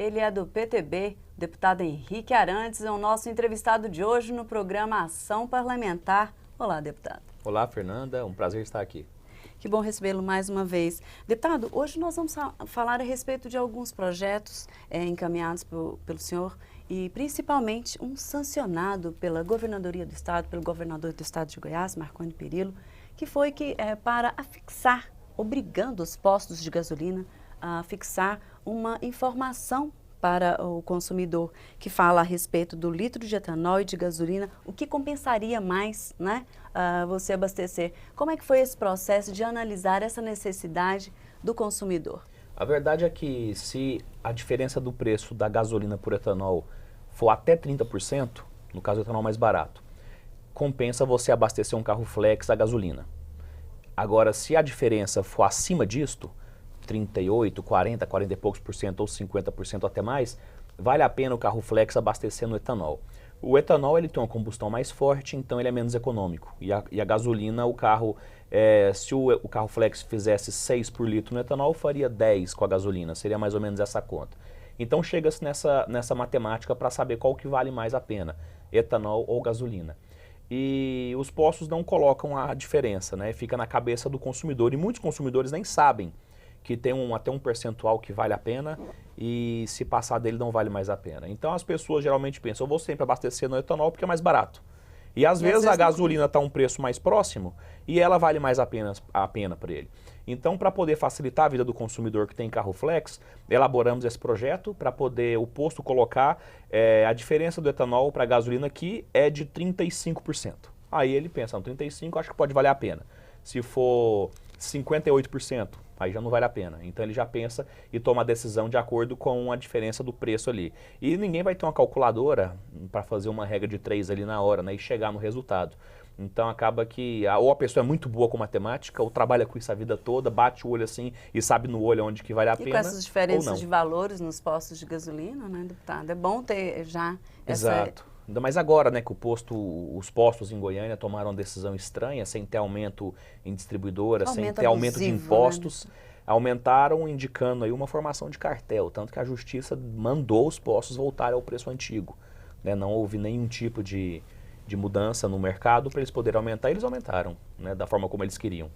Ele é do PTB, o deputado Henrique Arantes, é o nosso entrevistado de hoje no programa Ação Parlamentar. Olá, deputado. Olá, Fernanda, é um prazer estar aqui. Que bom recebê-lo mais uma vez. Deputado, hoje nós vamos falar a respeito de alguns projetos encaminhados pelo senhor e principalmente um sancionado pela Governadoria do Estado, pelo governador do Estado de Goiás, Marconi Perillo, que foi para afixar, obrigando os postos de gasolina a fixar uma informação para o consumidor que fala a respeito do litro de etanol e de gasolina, o que compensaria mais, né, você abastecer. Como é que foi esse processo de analisar essa necessidade do consumidor? A verdade é que se a diferença do preço da gasolina por etanol for até 30%, no caso do etanol mais barato, compensa você abastecer um carro flex a gasolina. Agora, se a diferença for acima disto, 38, 40, 40 e poucos por cento ou 50% até mais, vale a pena o carro flex abastecer no etanol. O etanol ele tem uma combustão mais forte, então ele é menos econômico. E a gasolina, o carro, se o carro flex fizesse 6 por litro no etanol, faria 10 com a gasolina, seria mais ou menos essa conta. Então chega-se nessa matemática para saber qual que vale mais a pena, etanol ou gasolina. E os postos não colocam a diferença, né? Fica na cabeça do consumidor e muitos consumidores nem sabem que tem até um percentual que vale a pena e se passar dele não vale mais a pena. Então as pessoas geralmente pensam, eu vou sempre abastecer no etanol porque é mais barato. E às vezes a gasolina está um preço mais próximo e ela vale mais a pena para ele. Então, para poder facilitar a vida do consumidor que tem carro flex, elaboramos esse projeto para poder o posto colocar a diferença do etanol para a gasolina que é de 35%. Aí ele pensa, no 35% acho que pode valer a pena. Se for 58%, aí já não vale a pena. Então ele já pensa e toma a decisão de acordo com a diferença do preço ali. E ninguém vai ter uma calculadora para fazer uma regra de 3 ali na hora, né, e chegar no resultado. Então acaba que ou a pessoa é muito boa com matemática, ou trabalha com isso a vida toda, bate o olho assim e sabe no olho onde que vale a pena. E com essas diferenças de valores nos postos de gasolina, né, deputado? É bom ter já essa... Exato. Ainda mais agora, né, que os postos em Goiânia tomaram uma decisão estranha, sem ter aumento em distribuidora, sem ter aumento de impostos, né? Aumentaram indicando aí uma formação de cartel, tanto que a justiça mandou os postos voltarem ao preço antigo, né? Não houve nenhum tipo de mudança no mercado para eles poderem aumentar, e eles aumentaram, né, da forma como eles queriam.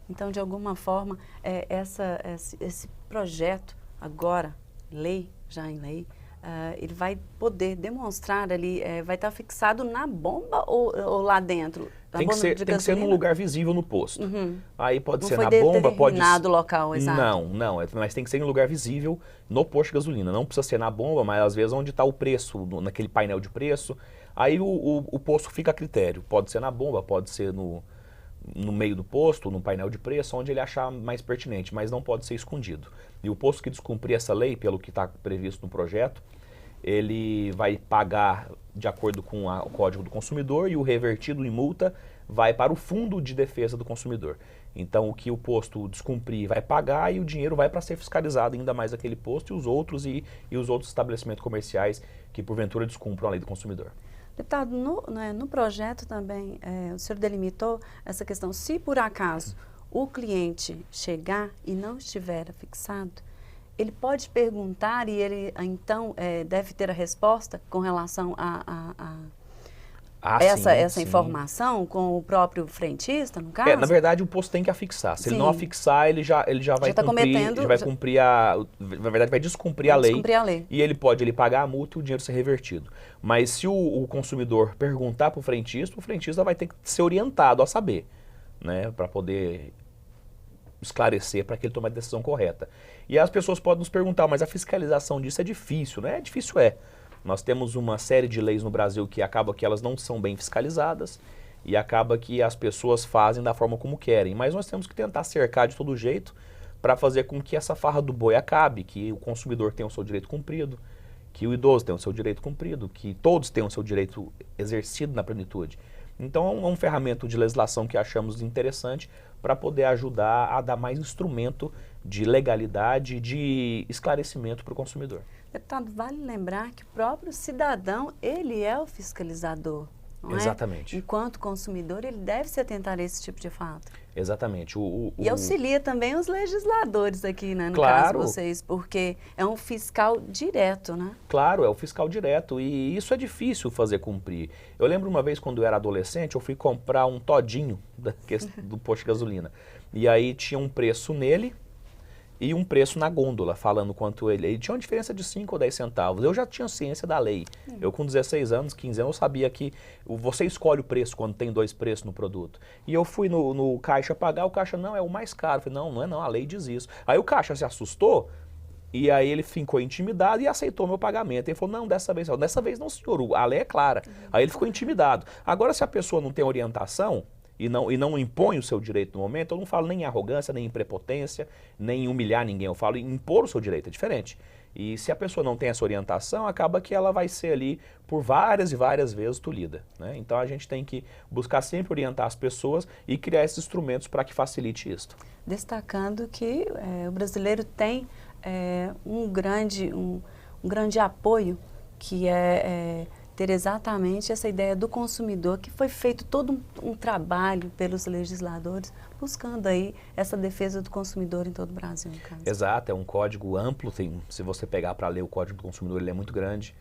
Então, de alguma forma, esse projeto agora, já em lei, ele vai poder demonstrar ali, vai estar fixado na bomba ou lá dentro? Tem que ser num lugar visível no posto. Uhum. Aí pode não ser foi na bomba, pode ser... o local exato. Não, mas tem que ser em um lugar visível no posto de gasolina. Não precisa ser na bomba, mas às vezes onde está o preço, naquele painel de preço. Aí o posto fica a critério. Pode ser na bomba, pode ser no meio do posto, no painel de preço, onde ele achar mais pertinente, mas não pode ser escondido. E o posto que descumprir essa lei, pelo que está previsto no projeto, ele vai pagar de acordo com o Código do Consumidor e o revertido em multa vai para o Fundo de Defesa do Consumidor. Então, o que o posto descumprir vai pagar e o dinheiro vai para ser fiscalizado ainda mais aquele posto e os outros estabelecimentos comerciais que porventura descumpram a lei do consumidor. Deputado, no projeto também, o senhor delimitou essa questão. Se por acaso o cliente chegar e não estiver fixado, ele pode perguntar e ele então deve ter a resposta com relação a essa informação com o próprio frentista, no caso? Na verdade, o posto tem que afixar. Se ele não afixar, ele já vai cumprir na verdade, vai descumprir a lei. E ele pode pagar a multa e o dinheiro ser revertido. Mas se o consumidor perguntar para o frentista vai ter que ser orientado a saber, né, para poder esclarecer, para que ele tome a decisão correta. E as pessoas podem nos perguntar, mas a fiscalização disso é difícil, né? Difícil é. Nós temos uma série de leis no Brasil que acaba que elas não são bem fiscalizadas e acaba que as pessoas fazem da forma como querem. Mas nós temos que tentar cercar de todo jeito para fazer com que essa farra do boi acabe, que o consumidor tenha o seu direito cumprido, que o idoso tenha o seu direito cumprido, que todos tenham o seu direito exercido na plenitude. Então é um ferramenta de legislação que achamos interessante para poder ajudar a dar mais instrumento de legalidade, de esclarecimento para o consumidor. Deputado, vale lembrar que o próprio cidadão, ele é o fiscalizador não é? Exatamente. Enquanto consumidor, ele deve se atentar a esse tipo de fato. Exatamente. E auxilia também os legisladores aqui, né, no Claro. caso vocês, porque é um fiscal direto, né? Claro, é o fiscal direto e isso é difícil fazer cumprir. Eu lembro uma vez quando eu era adolescente, eu fui comprar um todinho do posto de gasolina. E aí tinha um preço nele e um preço na gôndola, falando quanto ele... E tinha uma diferença de 5 ou 10 centavos. Eu já tinha ciência da lei. Eu com 16 anos, 15 anos, eu sabia que você escolhe o preço quando tem 2 preços no produto. E eu fui no caixa pagar, o caixa, não, é o mais caro. Eu falei, não, não é não, a lei diz isso. Aí o caixa se assustou, e aí ele ficou intimidado e aceitou meu pagamento. Ele falou, não, dessa vez não, senhor, a lei é clara. Aí ele ficou intimidado. Agora, se a pessoa não tem orientação e não impõe o seu direito no momento, eu não falo nem em arrogância, nem em prepotência, nem em humilhar ninguém, eu falo em impor o seu direito, é diferente. E se a pessoa não tem essa orientação, acaba que ela vai ser ali por várias e várias vezes tolhida, né? Então a gente tem que buscar sempre orientar as pessoas e criar esses instrumentos para que facilite isso. Destacando que o brasileiro tem um grande apoio, que é ter exatamente essa ideia do consumidor, que foi feito todo um trabalho pelos legisladores, buscando aí essa defesa do consumidor em todo o Brasil, no caso. Exato, é um código amplo, se você pegar para ler o Código do Consumidor, ele é muito grande,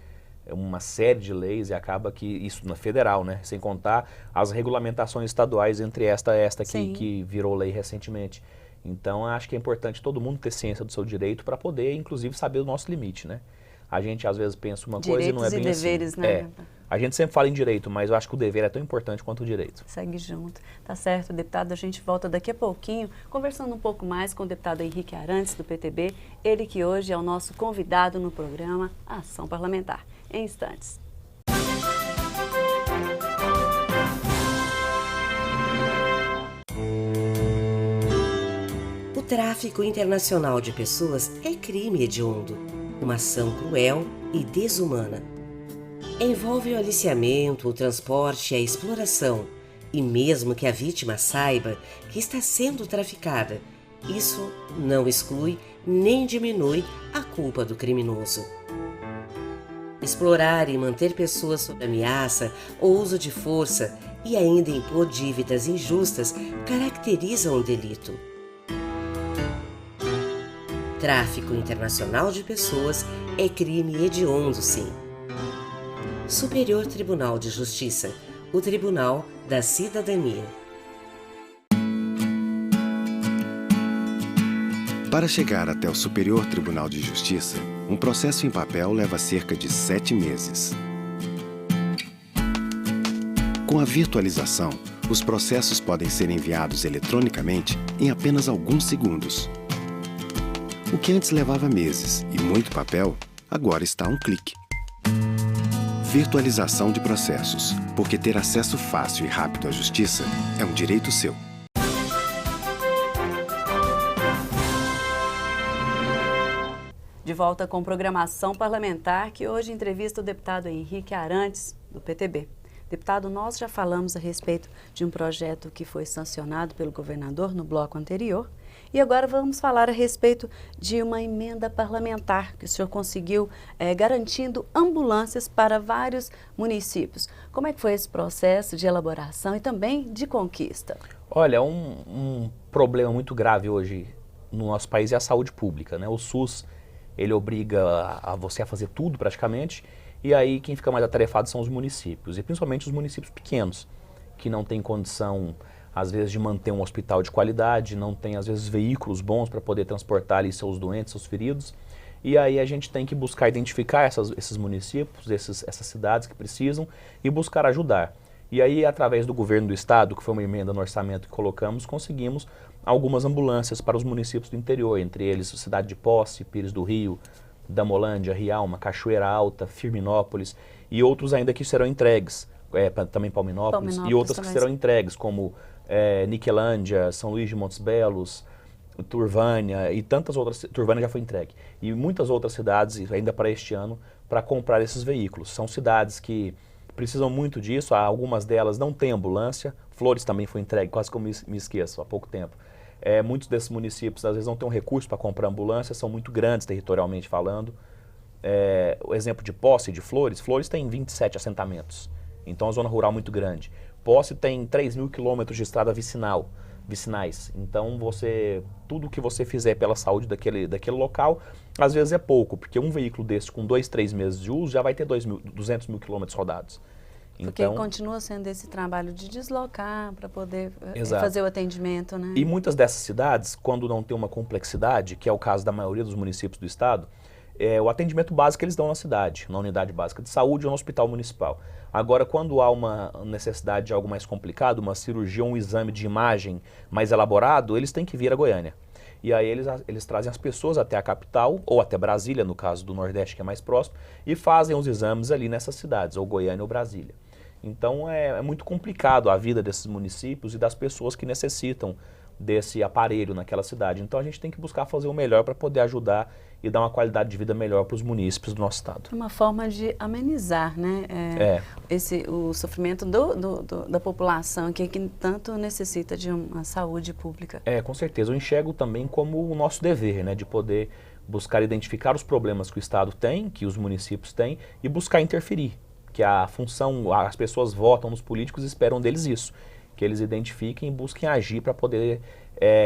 é uma série de leis e acaba que isso na federal, né? Sem contar as regulamentações estaduais entre esta que virou lei recentemente. Então, acho que é importante todo mundo ter ciência do seu direito para poder, inclusive, saber o nosso limite, né? A gente, às vezes, pensa uma coisa e não é bem assim. Direitos e deveres, né? A gente sempre fala em direito, mas eu acho que o dever é tão importante quanto o direito. Segue junto. Tá certo, deputado. A gente volta daqui a pouquinho, conversando um pouco mais com o deputado Henrique Arantes, do PTB. Ele que hoje é o nosso convidado no programa Ação Parlamentar. Em instantes. O tráfico internacional de pessoas é crime hediondo, uma ação cruel e desumana. Envolve o aliciamento, o transporte e a exploração, e mesmo que a vítima saiba que está sendo traficada, isso não exclui nem diminui a culpa do criminoso. Explorar e manter pessoas sob ameaça ou uso de força e ainda impor dívidas injustas caracterizam o delito. Tráfico internacional de pessoas é crime hediondo, sim. Superior Tribunal de Justiça, o Tribunal da Cidadania. Para chegar até o Superior Tribunal de Justiça, um processo em papel leva cerca de 7 meses. Com a virtualização, os processos podem ser enviados eletronicamente em apenas alguns segundos. O que antes levava meses e muito papel, agora está a um clique. Virtualização de processos, porque ter acesso fácil e rápido à justiça é um direito seu. De volta com programação parlamentar, que hoje entrevista o deputado Henrique Arantes, do PTB. Deputado, nós já falamos a respeito de um projeto que foi sancionado pelo governador no bloco anterior, e agora vamos falar a respeito de uma emenda parlamentar que o senhor conseguiu garantindo ambulâncias para vários municípios. Como é que foi esse processo de elaboração e também de conquista? Olha, um problema muito grave hoje no nosso país é a saúde pública, né? O SUS, ele obriga a você a fazer tudo praticamente, e aí quem fica mais atarefado são os municípios, e principalmente os municípios pequenos, que não têm condição, às vezes, de manter um hospital de qualidade, não tem, às vezes, veículos bons para poder transportar ali seus doentes, seus feridos. E aí a gente tem que buscar identificar esses municípios, essas cidades que precisam e buscar ajudar. E aí, através do governo do estado, que foi uma emenda no orçamento que colocamos, conseguimos algumas ambulâncias para os municípios do interior, entre eles Cidade de Posse, Pires do Rio, Damolândia, Rialma, Cachoeira Alta, Firminópolis e outros ainda que serão entregues, também Palminópolis e outras que serão entregues, como Niquelândia, São Luís de Montes Belos, Turvânia e tantas outras. Turvânia já foi entregue. E muitas outras cidades ainda para este ano para comprar esses veículos. São cidades que precisam muito disso, algumas delas não têm ambulância. Flores também foi entregue, quase que eu me esqueço, há pouco tempo. Muitos desses municípios às vezes não têm um recurso para comprar ambulância, são muito grandes territorialmente falando. O exemplo de Posse de Flores, Flores tem 27 assentamentos. Então, a zona rural é muito grande. Posse tem 3.000 quilômetros de estrada vicinais. Então, tudo que você fizer pela saúde daquele local, às vezes é pouco, porque um veículo desse com 2, 3 meses de uso já vai ter 200 mil quilômetros rodados. Porque Então, continua sendo esse trabalho de deslocar para poder Exato. fazer o atendimento, né? E muitas dessas cidades, quando não tem uma complexidade, que é o caso da maioria dos municípios do estado, o atendimento básico eles dão na cidade, na unidade básica de saúde ou no hospital municipal. Agora, quando há uma necessidade de algo mais complicado, uma cirurgia ou um exame de imagem mais elaborado, eles têm que vir a Goiânia. E aí eles trazem as pessoas até a capital, ou até Brasília, no caso do Nordeste, que é mais próximo, e fazem os exames ali nessas cidades, ou Goiânia ou Brasília. Então é muito complicado a vida desses municípios e das pessoas que necessitam desse aparelho naquela cidade. Então a gente tem que buscar fazer o melhor para poder ajudar e dar uma qualidade de vida melhor para os munícipes do nosso estado. Uma forma de amenizar, né? O sofrimento da população que tanto necessita de uma saúde pública. Com certeza. Eu enxergo também como o nosso dever, né? De poder buscar identificar os problemas que o estado tem, que os municípios têm, e buscar interferir. Que a função, as pessoas votam nos políticos e esperam deles isso. Que eles identifiquem e busquem agir para poder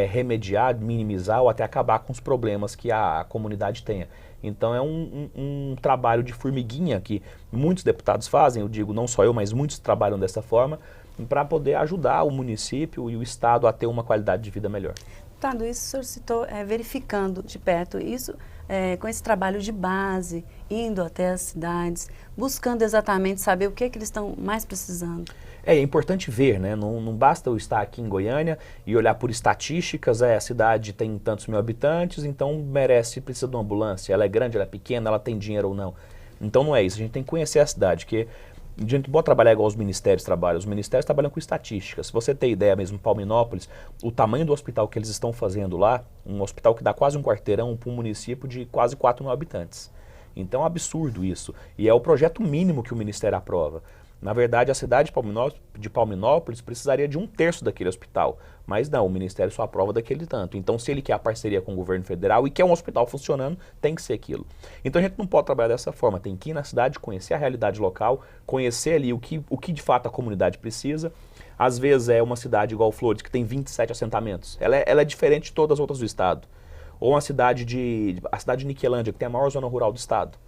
remediar, minimizar ou até acabar com os problemas que a comunidade tenha. Então é um trabalho de formiguinha que muitos deputados fazem, eu digo não só eu, mas muitos trabalham dessa forma, para poder ajudar o município e o estado a ter uma qualidade de vida melhor. Deputado, isso o senhor citou, verificando de perto isso, com esse trabalho de base, indo até as cidades, buscando exatamente saber o que eles estão mais precisando. É importante ver, né? Não basta eu estar aqui em Goiânia e olhar por estatísticas, a cidade tem tantos mil habitantes, então precisa de uma ambulância, ela é grande, ela é pequena, ela tem dinheiro ou não. Então não é isso, a gente tem que conhecer a cidade, que a gente pode trabalhar igual os ministérios trabalham com estatísticas. Se você tem ideia mesmo, Palminópolis, o tamanho do hospital que eles estão fazendo lá, um hospital que dá quase um quarteirão para um município de quase 4 mil habitantes. Então é um absurdo isso, e é o projeto mínimo que o Ministério aprova. Na verdade, a cidade de Palminópolis precisaria de 1/3 daquele hospital, mas não, o Ministério só aprova daquele tanto. Então, se ele quer a parceria com o governo federal e quer um hospital funcionando, tem que ser aquilo. Então, a gente não pode trabalhar dessa forma, tem que ir na cidade, conhecer a realidade local, conhecer ali o que de fato a comunidade precisa. Às vezes é uma cidade igual Flores, que tem 27 assentamentos, ela é diferente de todas as outras do estado. Ou a cidade de Niquelândia, que tem a maior zona rural do estado.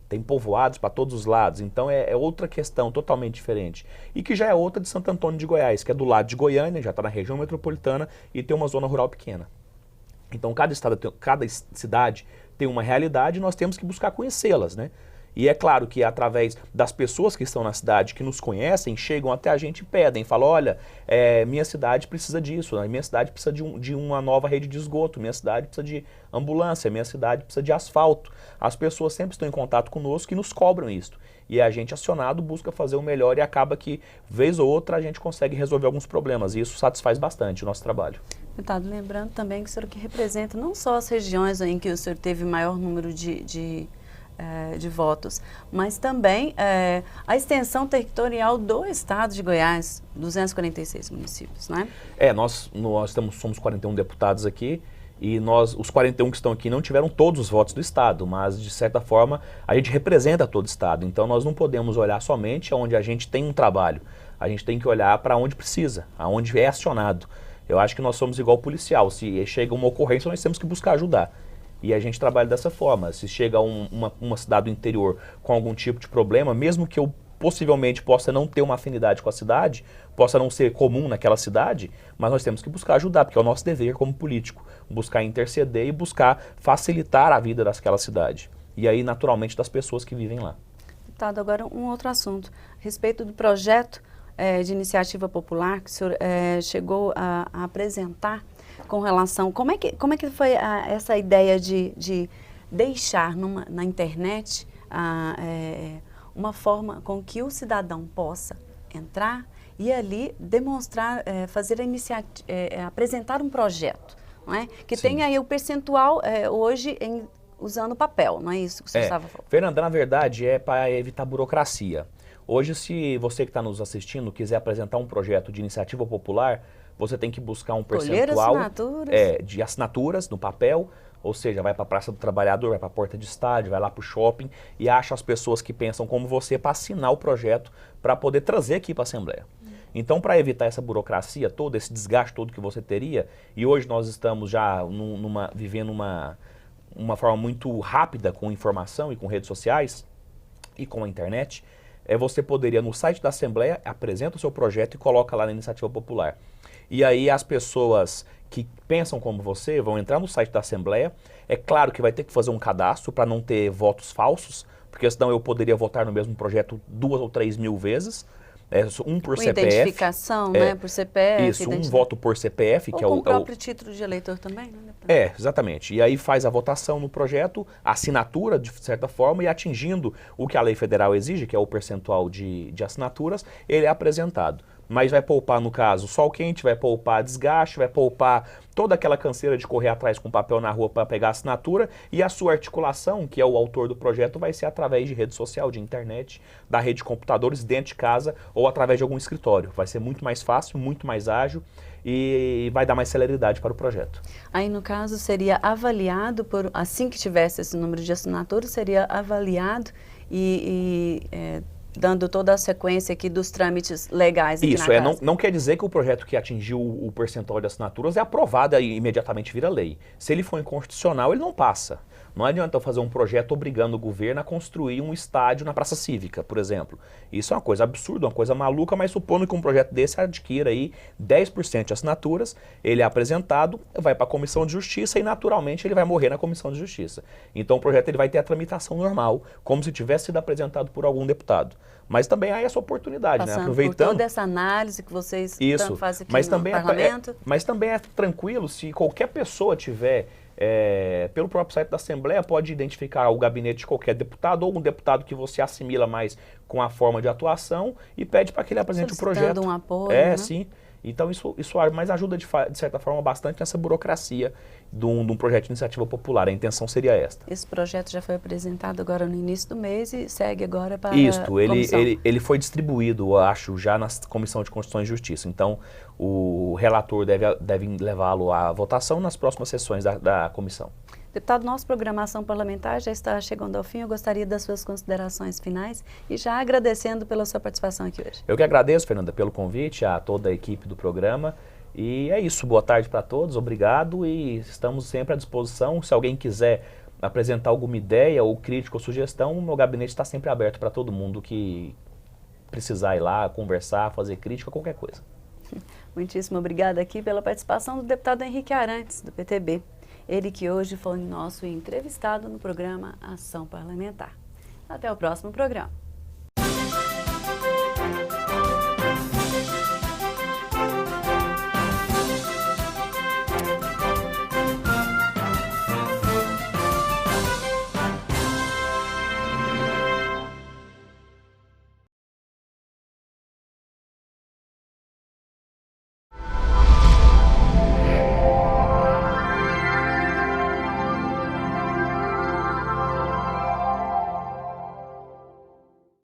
Tem povoados para todos os lados, então é outra questão totalmente diferente. E que já é outra de Santo Antônio de Goiás, que é do lado de Goiânia, já está na região metropolitana e tem uma zona rural pequena. Então cada cidade tem uma realidade e nós temos que buscar conhecê-las, né? E é claro que através das pessoas que estão na cidade, que nos conhecem, chegam até a gente e pedem, falam, olha, minha cidade precisa disso, minha cidade precisa de uma nova rede de esgoto, minha cidade precisa de ambulância, minha cidade precisa de asfalto. As pessoas sempre estão em contato conosco e nos cobram isso. E a gente, acionado, busca fazer o melhor e acaba que, vez ou outra, a gente consegue resolver alguns problemas. E isso satisfaz bastante o nosso trabalho. Deputado, lembrando também que o senhor que representa não só as regiões em que o senhor teve maior número de votos, mas também a extensão territorial do estado de Goiás, 246 municípios, não é? Nós somos 41 deputados aqui e os 41 que estão aqui não tiveram todos os votos do estado, mas de certa forma a gente representa todo o estado, então nós não podemos olhar somente onde a gente tem um trabalho, a gente tem que olhar para onde precisa, aonde é acionado. Eu acho que nós somos igual policial, se chega uma ocorrência nós temos que buscar ajudar. E a gente trabalha dessa forma. Se chega uma cidade do interior com algum tipo de problema, mesmo que eu possivelmente possa não ter uma afinidade com a cidade, possa não ser comum naquela cidade, mas nós temos que buscar ajudar, porque é o nosso dever como político, buscar interceder e buscar facilitar a vida daquela cidade. E aí, naturalmente, das pessoas que vivem lá. Deputado, agora um outro assunto. A respeito do projeto de iniciativa popular que o senhor chegou a apresentar, com relação, como é que foi essa ideia de deixar na internet uma forma com que o cidadão possa entrar e ali demonstrar, fazer a iniciativa, apresentar um projeto, não é? Que Sim. tem aí o percentual hoje usando papel, não é isso que você estava falando? Fernanda, na verdade é para evitar burocracia. Hoje, se você que está nos assistindo quiser apresentar um projeto de iniciativa popular, você tem que buscar um percentual assinaturas. De assinaturas no papel, Ou seja, vai para a Praça do Trabalhador, vai para a porta de estádio, vai lá para o shopping e acha as pessoas que pensam como você para assinar o projeto para poder trazer aqui para a Assembleia. Então, para evitar essa burocracia toda, esse desgaste todo que você teria, e hoje nós estamos já vivendo uma forma muito rápida com informação e com redes sociais e com a internet, você poderia no site da Assembleia, apresenta o seu projeto e coloca lá na Iniciativa Popular. E aí as pessoas que pensam como você vão entrar no site da Assembleia. É claro que vai ter que fazer um cadastro para não ter votos falsos, porque senão eu poderia votar no mesmo projeto 2 ou 3 mil vezes. Um por CPF. Identificação, né? Por CPF. Isso, um voto por CPF. Ou que com o próprio título de eleitor também, né? Exatamente. E aí faz a votação no projeto, a assinatura, de certa forma, e atingindo o que a lei federal exige, que é o percentual de assinaturas, ele é apresentado. Mas vai poupar, no caso, sol quente, vai poupar desgaste, vai poupar toda aquela canseira de correr atrás com papel na rua para pegar a assinatura, e a sua articulação, que é o autor do projeto, vai ser através de rede social, de internet, da rede de computadores dentro de casa ou através de algum escritório. Vai ser muito mais fácil, muito mais ágil e vai dar mais celeridade para o projeto. Aí, no caso, seria avaliado, assim que tivesse esse número de assinaturas, seria avaliado dando toda a sequência aqui dos trâmites legais aqui Isso, na casa. não quer dizer que o projeto que atingiu o percentual de assinaturas é aprovado e imediatamente vira lei. Se ele for inconstitucional, ele não passa. Não adianta eu fazer um projeto obrigando o governo a construir um estádio na Praça Cívica, por exemplo. Isso é uma coisa absurda, uma coisa maluca, mas supondo que um projeto desse adquira aí 10% de assinaturas, ele é apresentado, vai para a Comissão de Justiça e naturalmente ele vai morrer na Comissão de Justiça. Então o projeto ele vai ter a tramitação normal, como se tivesse sido apresentado por algum deputado. Mas também há essa oportunidade, passando, né? Aproveitando por toda essa análise que vocês tanto fazem aqui mas no também parlamento. mas também é tranquilo se qualquer pessoa tiver, pelo próprio site da Assembleia, pode identificar o gabinete de qualquer deputado ou um deputado que você assimila mais com a forma de atuação e pede para que ele apresente o projeto. Um apoio, né? Sim. Então isso mais ajuda de certa forma bastante nessa burocracia de um projeto de iniciativa popular. A intenção seria esta. Esse projeto já foi apresentado agora no início do mês e segue agora para Isto, a comissão. ele foi distribuído, eu acho, já na Comissão de Constituição e Justiça. Então, o relator deve levá-lo à votação nas próximas sessões da comissão. Deputado, nossa programação parlamentar já está chegando ao fim. Eu gostaria das suas considerações finais e já agradecendo pela sua participação aqui hoje. Eu que agradeço, Fernanda, pelo convite, a toda a equipe do programa. E é isso, boa tarde para todos, obrigado e estamos sempre à disposição. Se alguém quiser apresentar alguma ideia ou crítica ou sugestão, o meu gabinete está sempre aberto para todo mundo que precisar ir lá, conversar, fazer crítica, qualquer coisa. Muitíssimo obrigada aqui pela participação do deputado Henrique Arantes, do PTB. Ele que hoje foi nosso entrevistado no programa Ação Parlamentar. Até o próximo programa.